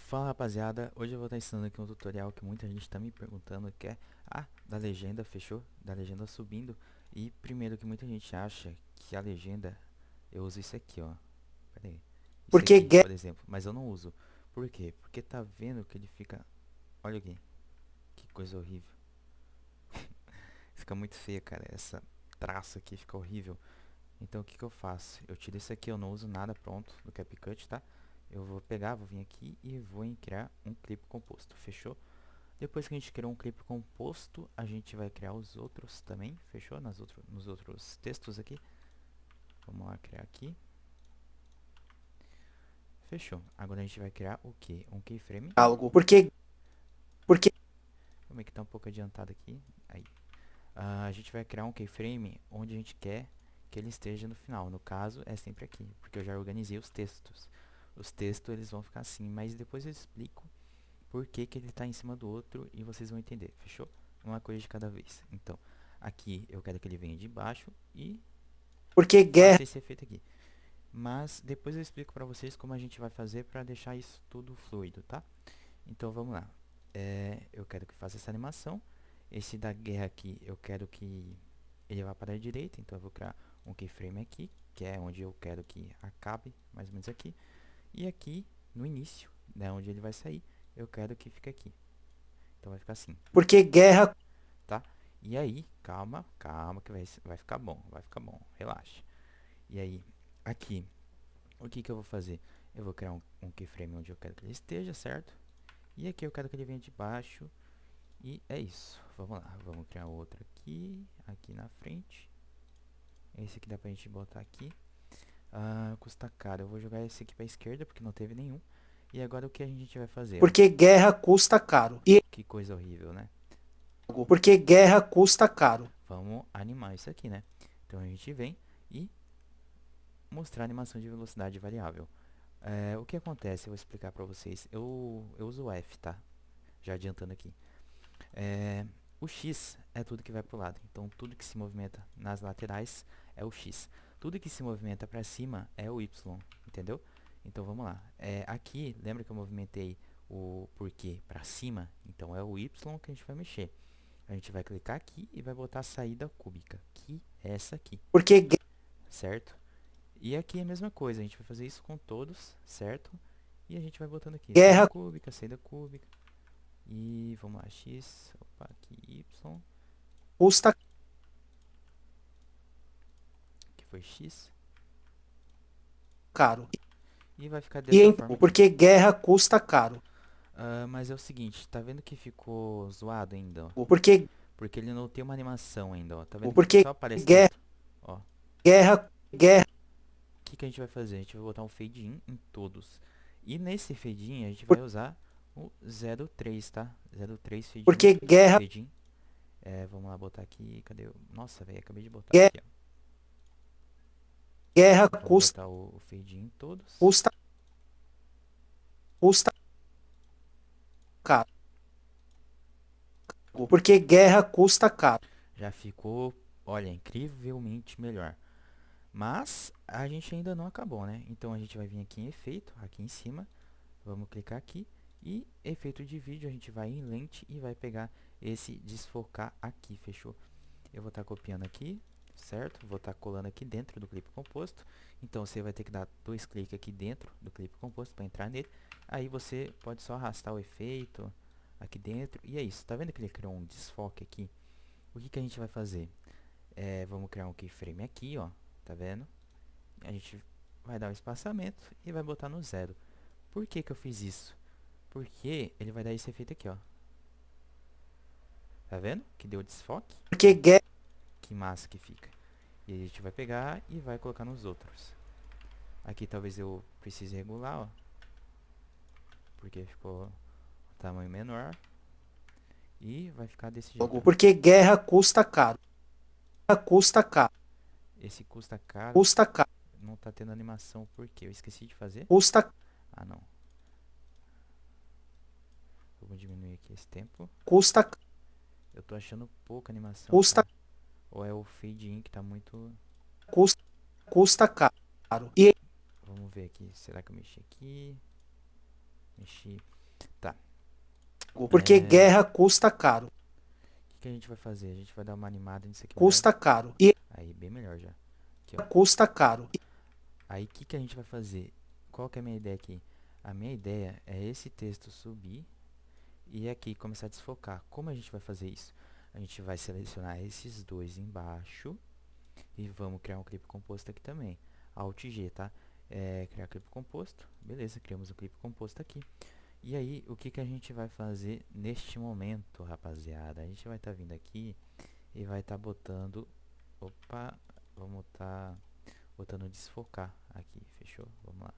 Fala rapaziada, hoje eu vou estar ensinando aqui um tutorial que muita gente está me perguntando, que é da legenda, fechou? Da legenda subindo. E primeiro que muita gente acha que a legenda, eu uso isso aqui, ó. Pera aí. Isso Porque aqui, guerra. por exemplo, mas eu não uso. Por quê? Porque tá vendo que ele fica, olha aqui, que coisa horrível. Fica muito feia, cara, essa traça aqui fica horrível. Então o que que eu faço? Eu tiro isso aqui, eu não uso nada pronto do CapCut, tá? Eu vou pegar, vou vir aqui e vou criar um clipe composto, fechou? Depois que a gente criou um clipe composto, a gente vai criar os outros também, fechou? Nos outros textos aqui. Vamos lá criar aqui. Fechou. Agora a gente vai criar o que? Um keyframe. Algo. Porque Vamos ver que tá um pouco adiantado aqui. Aí. A gente vai criar um keyframe onde a gente quer que ele esteja no final. No caso, é sempre aqui, porque eu já organizei os textos. Os textos eles vão ficar assim, mas depois eu explico por que que ele está em cima do outro e vocês vão entender, fechou? Uma coisa de cada vez. Então, aqui eu quero que ele venha de baixo e porque guerra. faça esse efeito aqui. Mas depois eu explico para vocês como a gente vai fazer para deixar isso tudo fluido, tá? Então vamos lá. Eu quero que faça essa animação. Esse da guerra aqui, eu quero que ele vá para a direita, então eu vou criar um keyframe aqui, que é onde eu quero que acabe, mais ou menos aqui. E aqui, no início, né, onde ele vai sair, eu quero que fique aqui. Então vai ficar assim, Porque guerra. tá? E aí, calma, calma que vai ficar bom, relaxa. E aí, aqui, o que que eu vou fazer? Eu vou criar um keyframe onde eu quero que ele esteja, certo? E aqui eu quero que ele venha de baixo. E é isso. Vamos lá, vamos criar outro aqui, aqui na frente. Esse aqui dá pra gente botar aqui. Custa caro. Eu vou jogar esse aqui pra esquerda, porque não teve nenhum. E agora o que a gente vai fazer, ó? Porque guerra custa caro. E Que coisa horrível, né? algo. Porque guerra custa caro. Vamos animar isso aqui, né? Então a gente vem e mostrar animação de velocidade variável. O que acontece? Eu vou explicar pra vocês. Eu uso o F, tá? Já adiantando aqui. O X é tudo que vai pro lado. Então tudo que se movimenta nas laterais é o X. Tudo que se movimenta pra cima é o Y, entendeu? Então vamos lá. Aqui, lembra que eu movimentei o porquê pra cima? Então é o Y que a gente vai mexer. A gente vai clicar aqui e vai botar a saída cúbica, que é essa aqui, Porque certo? E aqui é a mesma coisa, a gente vai fazer isso com todos, certo? E a gente vai botando aqui, guerra saída cúbica. E vamos lá, X, opa, aqui Y, custa que foi X. caro. E vai ficar E dessa então, forma aqui. porque guerra custa caro. Mas é o seguinte, tá vendo que ficou zoado ainda, ó? Porque Porque ele não tem uma animação ainda, ó. Tá vendo que porque só aparece guerra dentro? Ó. O guerra que que a gente vai fazer? A gente vai botar um fade in em todos. E nesse fade in a gente vai por- usar o 03, tá? 03 fade in. porque guerra Fade in. Vamos lá botar aqui. Cadê? Nossa, velho, acabei de botar guerra aqui, ó. guerra Vamos custa botar o fade in em todos. custa custa caro. Porque guerra custa caro. Já ficou, olha, incrivelmente melhor. Mas a gente ainda não acabou, né? Então a gente vai vir aqui em efeito, aqui em cima. Vamos clicar aqui. E efeito de vídeo, a gente vai em lente e vai pegar esse desfocar aqui, fechou? Eu vou estar copiando aqui, certo? Vou estar colando aqui dentro do clipe composto. Então você vai ter que dar 2 cliques aqui dentro do clipe composto para entrar nele. Aí você pode só arrastar o efeito aqui dentro. E é isso, tá vendo que ele criou um desfoque aqui? O que que a gente vai fazer? Vamos criar um keyframe aqui, ó. Tá vendo? A gente vai dar o espaçamento e vai botar no 0. Por que que eu fiz isso? Porque ele vai dar esse efeito aqui, ó. Tá vendo? Que deu desfoque. Porque guerra Que massa que fica. E a gente vai pegar e vai colocar nos outros. Aqui talvez eu precise regular, ó. Porque ficou um tamanho menor. E vai ficar desse jeito, ó. porque guerra custa caro. Guerra custa caro. Esse custa caro. Custa caro. Não tá tendo animação. Por quê? Eu esqueci de fazer. Custa Ah, não. Vamos diminuir aqui esse tempo. custa Eu tô achando pouca animação, custa cara. Ou é o fade in que tá muito... custa custa caro. E Vamos ver aqui. Será que eu mexi aqui? Mexi. Tá. Porque guerra custa caro. O que a gente vai fazer? A gente vai dar uma animada nisso aqui. Custa caro. E Aí, bem melhor já. Aqui, ó. custa caro. Aí, o que a gente vai fazer? Qual que é a minha ideia aqui? A minha ideia é esse texto subir e aqui começar a desfocar. Como a gente vai fazer isso? A gente vai selecionar esses dois embaixo e vamos criar um clipe composto aqui também. Alt G, tá? Criar clipe composto. Beleza, criamos um clipe composto aqui. E aí, o que a gente vai fazer neste momento, rapaziada? A gente vai estar vindo aqui e vai estar botando... Opa, vamos estar botando desfocar aqui, fechou? Vamos lá.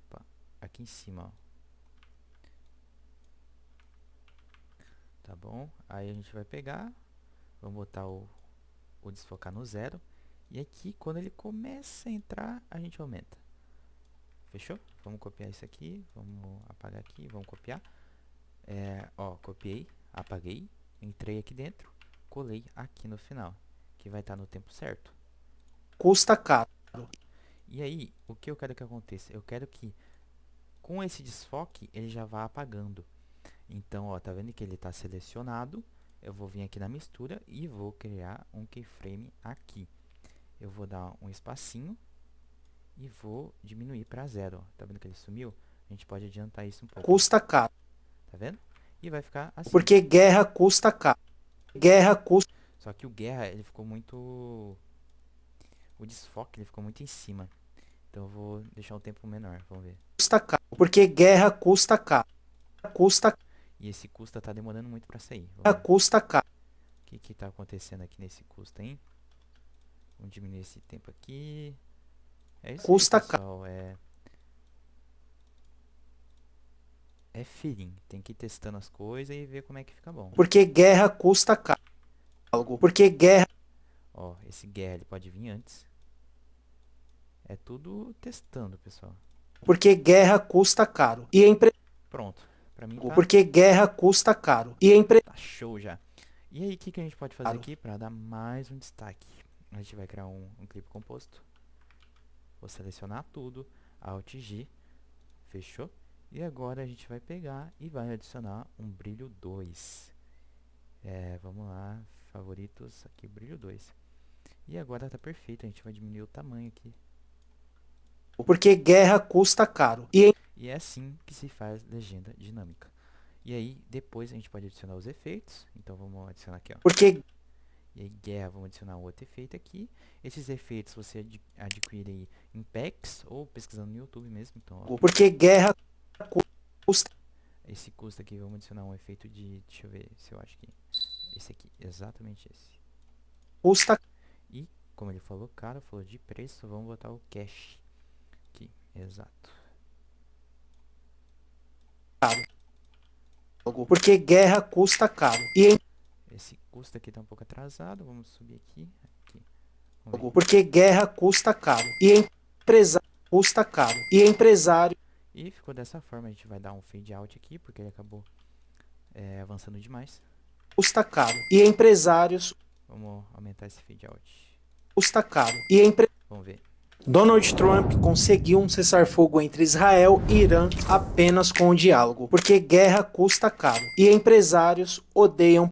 Opa, aqui em cima, ó. Tá bom? Aí a gente vai pegar, vamos botar o desfocar no 0. E aqui, quando ele começa a entrar, a gente aumenta. Fechou? Vamos copiar isso aqui, vamos apagar aqui, vamos copiar. Ó, copiei, apaguei, entrei aqui dentro, colei aqui no final, que vai estar no tempo certo. Custa caro. E aí, o que eu quero que aconteça? Eu quero que, com esse desfoque, ele já vá apagando. Então, ó, tá vendo que ele está selecionado? Eu vou vir aqui na mistura e vou criar um keyframe aqui. Eu vou dar um espacinho e vou diminuir para 0. Ó. Tá vendo que ele sumiu? A gente pode adiantar isso um pouco. Custa caro. Tá vendo? E vai ficar assim. Porque guerra custa caro. Guerra custa. Só que o guerra, ele ficou muito... O desfoque, ele ficou muito em cima. Então eu vou deixar um tempo menor. Vamos ver. Custa caro. Porque guerra custa caro. Custa. E esse custa tá demorando muito para sair. Custa caro. O que tá acontecendo aqui nesse custa, hein? Vamos diminuir esse tempo aqui. É isso Custa aí, pessoal. É feeling. Tem que ir testando as coisas e ver como é que fica bom. Porque guerra custa caro. Porque guerra. Ó, esse guerra ele pode vir antes. É tudo testando, pessoal. Porque guerra custa caro. E Pronto. Pra mim tá... Porque guerra custa caro. E Tá show já. E aí, o que a gente pode fazer aqui para dar mais um destaque? A gente vai criar um clipe composto. Vou selecionar tudo. Alt G. Fechou? E agora a gente vai pegar e vai adicionar um brilho 2. Vamos lá. Favoritos. Aqui, brilho 2. E agora tá perfeito. A gente vai diminuir o tamanho aqui. Porque guerra custa caro. E é assim que se faz legenda dinâmica. E aí, depois a gente pode adicionar os efeitos. Então, vamos adicionar aqui, ó. Porque... E aí, guerra, vamos adicionar um outro efeito aqui. Esses efeitos você adquire aí em packs ou pesquisando no YouTube mesmo. Então, ó, Porque guerra custa... esse custo aqui, vamos adicionar um efeito de... Deixa eu ver se eu acho que... Esse aqui, exatamente esse. Custa... E, como ele falou, cara, falou de preço, vamos botar o cash. Aqui, exato. Caro. Porque guerra custa caro. Esse custo aqui tá um pouco atrasado, vamos subir aqui. Porque guerra custa caro. E empresário custa caro. E empresário... E ficou dessa forma, a gente vai dar um fade out aqui, porque ele acabou avançando demais. Custa caro. E empresários... Vamos aumentar esse fade out. Custa caro. E Vamos ver. Donald Trump conseguiu um cessar-fogo entre Israel e Irã apenas com o diálogo. Porque guerra custa caro. E empresários odeiam